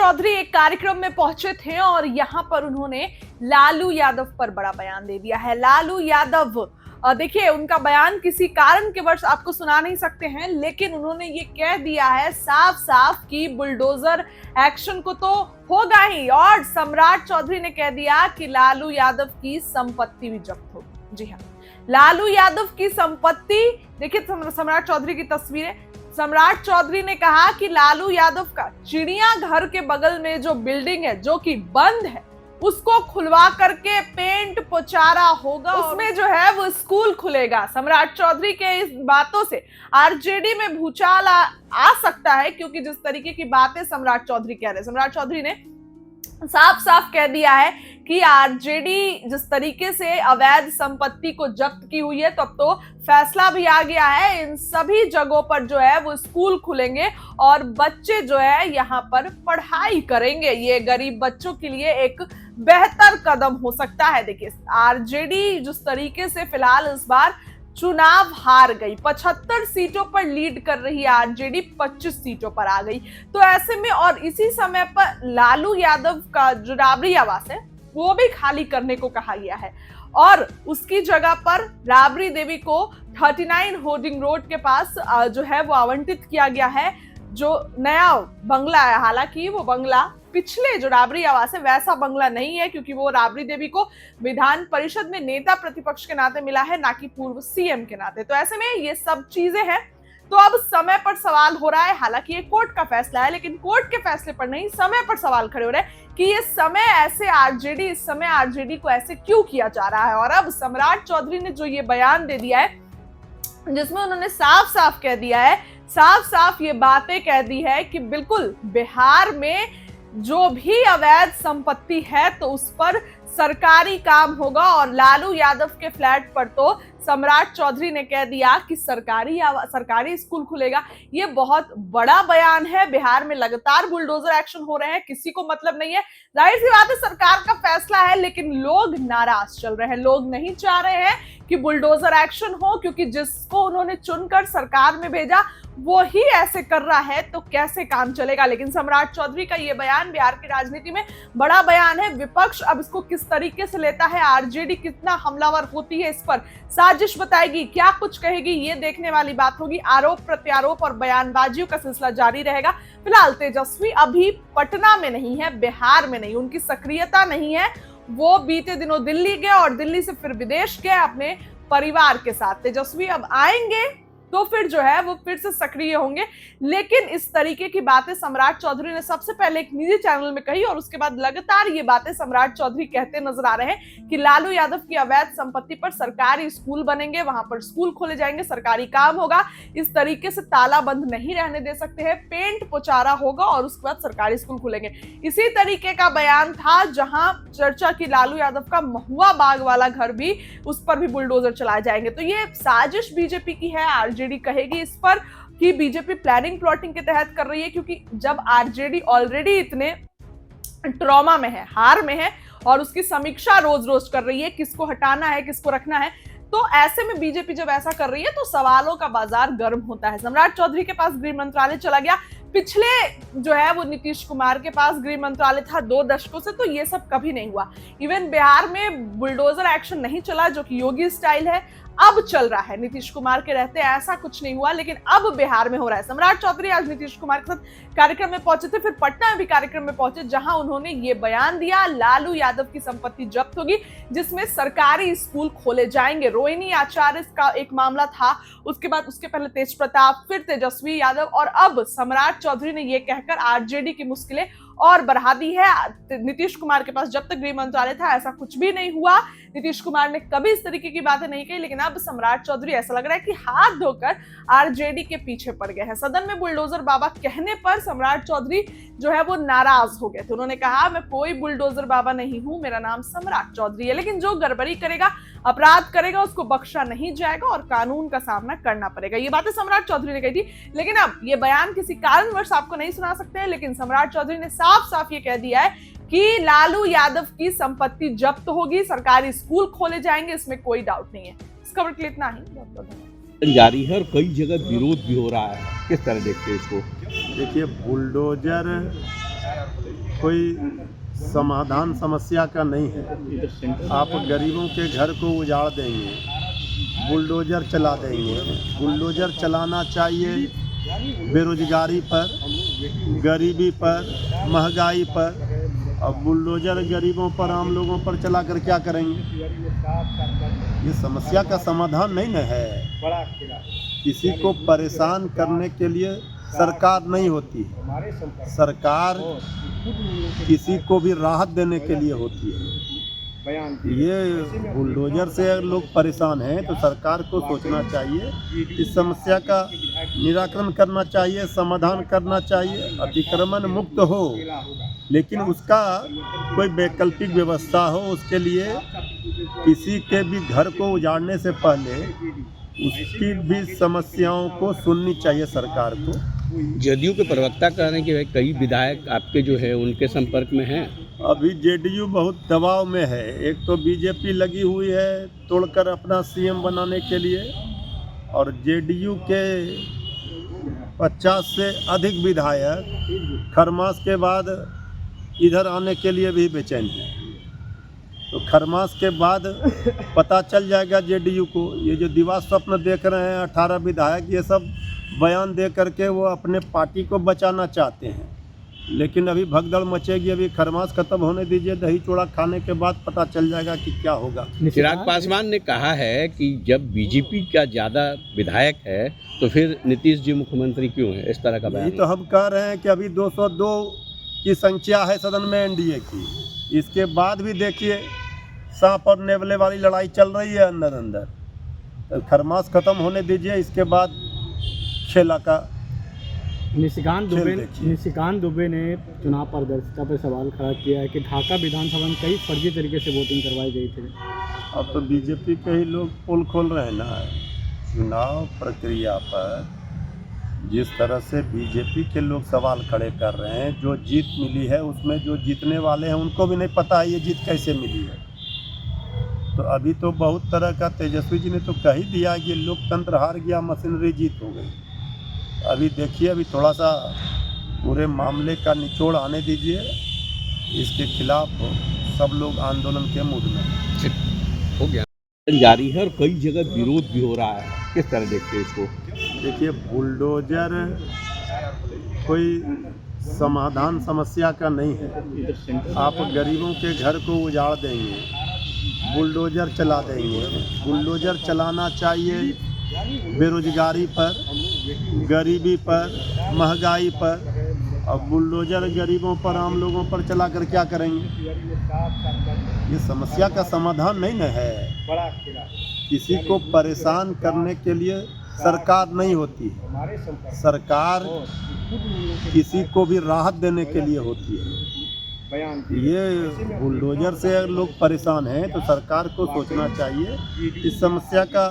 चौधरी एक कार्यक्रम में पहुंचे थे और यहां पर उन्होंने लालू यादव पर बड़ा बयान दे दिया है। लालू यादव देखिए, उनका बयान किसी कारण के वर्ष आपको सुना नहीं सकते हैं, लेकिन उन्होंने ये कह दिया है साफ साफ कि बुलडोजर एक्शन को तो होगा ही, और सम्राट चौधरी ने कह दिया कि लालू यादव की संपत्ति भी जब्त होगी। जी हाँ, लालू यादव की संपत्ति देखिए, सम्राट चौधरी की तस्वीरें। सम्राट चौधरी ने कहा कि लालू यादव का चिड़ियाघर के बगल में जो बिल्डिंग है जो कि बंद है, उसको खुलवा करके पेंट पोचारा होगा, उसमें जो है वो स्कूल खुलेगा। सम्राट चौधरी के इस बातों से आरजेडी में भूचाल आ सकता है, क्योंकि जिस तरीके की बातें सम्राट चौधरी कह रहे हैं, सम्राट चौधरी ने साफ साफ कह दिया है कि आरजेडी जिस तरीके से अवैध संपत्ति को जब्त की हुई है, तो अब तो फैसला भी आ गया है, इन सभी जगहों पर जो है वो स्कूल खुलेंगे और बच्चे जो है यहाँ पर पढ़ाई करेंगे। ये गरीब बच्चों के लिए एक बेहतर कदम हो सकता है। देखिए, आरजेडी जिस तरीके से फिलहाल इस बार चुनाव हार गई, 75 सीटों पर लीड कर रही आरजेडी 25 सीटों पर आ गई, तो ऐसे में और इसी समय पर लालू यादव का जो राबड़ी आवास है वो भी खाली करने को कहा गया है और उसकी जगह पर राबड़ी देवी को 39 होर्डिंग रोड के पास जो है वो आवंटित किया गया है, जो नया बंगला है। हालांकि वो बंगला पिछले जो राबड़ी आवास है वैसा बंगला नहीं है, क्योंकि वो राबड़ी देवी को विधान परिषद में नेता प्रतिपक्ष के नाते मिला है, ना कि पूर्व सीएम के नाते। तो ऐसे में ये सब चीजें हैं, तो अब समय पर सवाल हो रहा है। हालांकि ये कोर्ट का फैसला है, लेकिन कोर्ट के फैसले पर नहीं, समय पर सवाल खड़े हो रहे हैं कि ये समय ऐसे इस समय आरजेडी को ऐसे क्यों किया जा रहा है। और अब सम्राट चौधरी ने जो ये बयान दे दिया है, जिसमें उन्होंने साफ साफ कह दिया है, साफ साफ ये बातें कह दी है कि बिल्कुल बिहार में जो भी अवैध संपत्ति है तो उस पर सरकारी काम होगा। और लालू यादव के फ्लैट पर तो सम्राट चौधरी ने कह दिया कि सरकारी स्कूल खुलेगा। ये बहुत बड़ा बयान है। बिहार में लगातार बुलडोजर एक्शन हो रहे हैं, किसी को मतलब नहीं है। जाहिर सी बात है, सरकार का फैसला है, लेकिन लोग नाराज चल रहे हैं। लोग नहीं चाह रहे हैं कि बुलडोजर एक्शन हो, क्योंकि जिसको उन्होंने चुनकर सरकार में भेजा वो ही ऐसे कर रहा है तो कैसे काम चलेगा। लेकिन सम्राट चौधरी का ये बयान बिहार की राजनीति में बड़ा बयान है। विपक्ष अब इसको किस तरीके से लेता है, आरजेडी कितना हमलावर होती है, इस पर साजिश बताएगी, क्या कुछ कहेगी, ये देखने वाली बात होगी। आरोप प्रत्यारोप और बयानबाजियों का सिलसिला जारी रहेगा। फिलहाल तेजस्वी अभी पटना में नहीं है, बिहार में नहीं, उनकी सक्रियता नहीं है। वो बीते दिनों दिल्ली गए और दिल्ली से फिर विदेश गए अपने परिवार के साथ। तेजस्वी अब आएंगे तो फिर जो है वो फिर से सक्रिय होंगे। लेकिन इस तरीके की बातें सम्राट चौधरी ने सबसे पहले एक निजी चैनल में कही और उसके बाद लगातार ये बातें सम्राट चौधरी कहते नजर आ रहे हैं कि लालू यादव की अवैध संपत्ति पर सरकारी स्कूल बनेंगे, वहां पर स्कूल खोले जाएंगे, सरकारी काम होगा। इस तरीके से ताला बंद नहीं रहने दे सकते हैं, पेंट पोचारा होगा और उसके बाद सरकारी स्कूल खुलेंगे। इसी तरीके का बयान था जहां चर्चा की लालू यादव का महुआ बाग वाला घर भी, उस पर भी बुलडोजर चलाए जाएंगे। तो ये साजिश बीजेपी की है। आरजेडी कहेगी इस पर कि बीजेपी प्लानिंग प्लॉटिंग के तहत कर रही है, क्योंकि जब आरजेडी ऑलरेडी इतने ट्रॉमा में है, हार में है, और उसकी समीक्षा रोज रोज कर रही है किसको हटाना है किसको रखना है, तो ऐसे में बीजेपी जब ऐसा कर रही है तो सवालों का बाजार गर्म होता है। सम्राट चौधरी के पास गृह मंत्रालय चला गया, पिछले जो है वो नीतीश कुमार के पास गृह मंत्रालय था 2 दशकों से, तो ये सब कभी नहीं हुआ। इवन बिहार में बुलडोजर एक्शन नहीं चला, जो कि योगी स्टाइल है, अब चल रहा है। नीतीश कुमार के रहते ऐसा कुछ नहीं हुआ, लेकिन अब बिहार में हो रहा है। सम्राट चौधरी आज नीतीश कुमार के साथ कार्यक्रम में पहुंचे थे, फिर पटना में भी कार्यक्रम में पहुंचे, जहां उन्होंने ये बयान दिया लालू यादव की संपत्ति जब्त होगी, जिसमें सरकारी स्कूल खोले जाएंगे। रोहिणी आचार्य का एक मामला था, उसके बाद उसके पहले तेज प्रताप, फिर तेजस्वी यादव, और अब सम्राट चौधरी ने यह कहकर आरजेडी की मुश्किलें और बढ़ा दी है। नीतीश कुमार के पास जब तक गृह मंत्रालय था ऐसा कुछ भी नहीं हुआ, नीतीश कुमार ने कभी इस तरीके की बातें नहीं कही, लेकिन अब सम्राट चौधरी ऐसा लग रहा है कि हाथ धोकर आरजेडी के पीछे पड़ गए हैं। सदन में बुलडोजर बाबा कहने पर सम्राट चौधरी जो है वो नाराज हो गए थे। उन्होंने कहा, मैं कोई बुलडोजर बाबा नहीं हूं, मेरा नाम सम्राट चौधरी है, लेकिन जो गड़बड़ी करेगा, अपराध करेगा, उसको बख्शा नहीं जाएगा और कानून का सामना करना पड़ेगा। ये बातें सम्राट चौधरी ने कही थी, लेकिन अब ये बयान किसी कारणवश आपको नहीं सुना सकते हैं, लेकिन सम्राट चौधरी ने साफ साफ ये कह दिया है कि लालू यादव की संपत्ति जब्त होगी, सरकारी स्कूल खोले जाएंगे, इसमें कोई डाउट नहीं है। इस खबर के लिए इतना ही। बहुत बहुत धन्यवाद। जारी है और कई जगह विरोध भी हो रहा है, किस तरह देखते हैं इसको? देखिए, बुलडोजर कोई समाधान समस्या का नहीं है। आप गरीबों के घर को उजाड़ देंगे, बुलडोज़र चला देंगे। बुलडोज़र चलाना चाहिए बेरोजगारी पर, गरीबी पर, महंगाई पर। अब बुलडोज़र गरीबों पर, आम लोगों पर चला कर क्या करेंगे? ये समस्या का समाधान नहीं न है। किसी को परेशान करने के लिए सरकार नहीं होती है। सरकार किसी को भी राहत देने के लिए होती है। ये बुलडोज़र से अगर लोग परेशान हैं तो सरकार को सोचना चाहिए, इस समस्या का निराकरण करना चाहिए, समाधान करना चाहिए, अतिक्रमण मुक्त हो, लेकिन उसका कोई वैकल्पिक व्यवस्था हो। उसके लिए किसी के भी घर को उजाड़ने से पहले उसकी भी समस्याओं को सुननी चाहिए सरकार को। जदयू के प्रवक्ता कह रहे हैं कि कई विधायक आपके जो है उनके संपर्क में हैं। अभी जेडीयू बहुत दबाव में है। एक तो बीजेपी लगी हुई है तोड़कर अपना सीएम बनाने के लिए, और जेडीयू के 50 से अधिक विधायक खरमास के बाद इधर आने के लिए भी बेचैन हैं। तो खरमास के बाद पता चल जाएगा जेडीयू को। ये जो दिवा स्वप्न देख रहे हैं 18 विधायक, ये सब बयान दे करके वो अपने पार्टी को बचाना चाहते हैं, लेकिन अभी भगदड़ मचेगी। अभी खरमास खत्म होने दीजिए, दही चूड़ा खाने के बाद पता चल जाएगा कि क्या होगा। चिराग पासवान ने कहा है कि जब बीजेपी का ज़्यादा विधायक है तो फिर नीतीश जी मुख्यमंत्री क्यों है, इस तरह का यही बयान। तो हम कह रहे हैं कि अभी 202 की संख्या है सदन में एनडीए की। इसके बाद भी देखिए सांप और नेवले वाली लड़ाई चल रही है अंदर अंदर। तो खरमास खत्म होने दीजिए, इसके बाद खेला का निशिकांत दुबे ने चुनाव पारदर्शिता पर सवाल खड़ा किया है कि ढाका विधानसभा में कई फर्जी तरीके से वोटिंग करवाई गई थी। अब तो बीजेपी के ही लोग पोल खोल रहे हैं ना। चुनाव प्रक्रिया पर जिस तरह से बीजेपी के लोग सवाल खड़े कर रहे हैं, जो जीत मिली है उसमें जो जीतने वाले हैं उनको भी नहीं पता है ये जीत कैसे मिली है। तो अभी तो बहुत तरह का, तेजस्वी जी ने तो कह ही दिया कि लोकतंत्र हार गया, मशीनरी जीत हो गई। अभी देखिए, अभी थोड़ा सा पूरे मामले का निचोड़ आने दीजिए, इसके खिलाफ सब लोग आंदोलन के मूड में हैं। हो गया जारी है और कई जगह विरोध भी हो रहा है, किस तरह देखते हैं इसको? देखिए, बुलडोज़र कोई समाधान समस्या का नहीं है। आप गरीबों के घर को उजाड़ देंगे, बुलडोज़र चला देंगे। बुलडोज़र चलाना चाहिए बेरोजगारी पर, गरीबी पर, महंगाई पर। अब बुलडोज़र गरीबों पर, आम लोगों पर चला कर क्या करेंगे? ये समस्या का समाधान नहीं न है। किसी को परेशान करने के लिए सरकार नहीं होती है। सरकार किसी को भी राहत देने के लिए होती है। ये बुलडोज़र से अगर लोग परेशान हैं तो सरकार को सोचना चाहिए, इस समस्या का